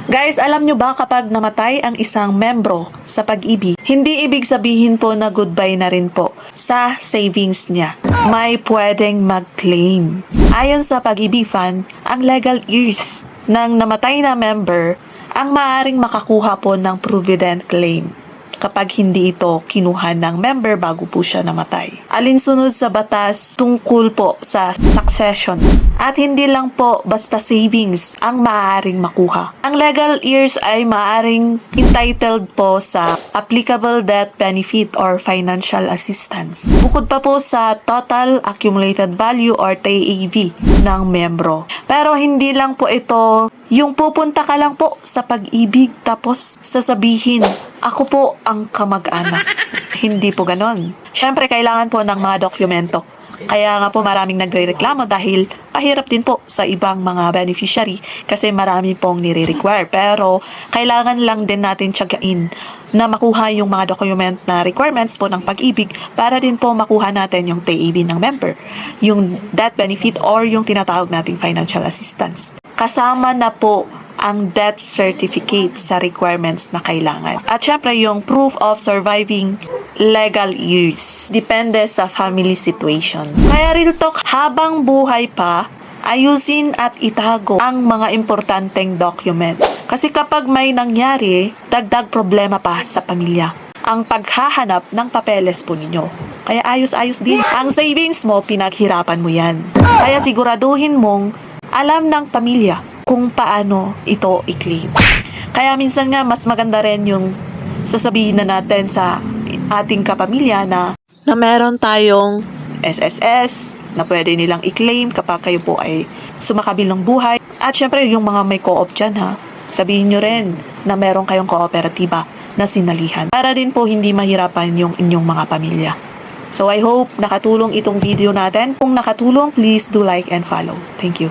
Guys, alam nyo ba kapag namatay ang isang membro sa pag-ibig, hindi ibig sabihin po na goodbye na rin po sa savings niya. May pwedeng mag-claim. Ayon sa Pag-ibig Fund, ang legal heirs ng namatay na member ang maaaring makakuha po ng provident claim kapag hindi ito kinuha ng member bago po siya namatay. Alinsunod sa batas tungkol po sa succession. At hindi lang po basta savings ang maaaring makuha. Ang legal heirs ay maaaring entitled po sa applicable death benefit or financial assistance. Bukod pa po sa total accumulated value or TAV ng membro. Pero hindi lang po ito yung pupunta ka lang po sa pag-ibig tapos sasabihin, ako po ang kamag-anak. Hindi po ganon. Siyempre, kailangan po ng mga dokumento. Kaya nga po maraming nagre-reklamo dahil pahirap din po sa ibang mga beneficiary kasi marami pong nire-require. Pero kailangan lang din natin tiyagain na makuha yung mga document na requirements po ng pag-ibig para din po makuha natin yung TAB ng member, yung death benefit or yung tinatawag nating financial assistance. Kasama na po ang death certificate sa requirements na kailangan. At syempre, yung proof of surviving legal heirs. Depende sa family situation. Kaya real talk, habang buhay pa, ayusin at itago ang mga importanteng documents. Kasi kapag may nangyari, dagdag problema pa sa pamilya ang paghahanap ng papeles po ninyo. Kaya ayos-ayos din. Ang savings mo, pinaghirapan mo yan. Kaya siguraduhin mong alam ng pamilya kung paano ito i-claim. Kaya minsan nga, mas maganda rin yung sasabihin na natin sa ating kapamilya na meron tayong SSS na pwede nilang i-claim kapag kayo po ay sumakabilang buhay. At syempre, yung mga may co-op dyan ha, sabihin nyo rin na meron kayong kooperatiba na sinalihan para din po hindi mahirapan yung inyong mga pamilya. So I hope nakatulong itong video natin. Kung nakatulong, please do like and follow. Thank you.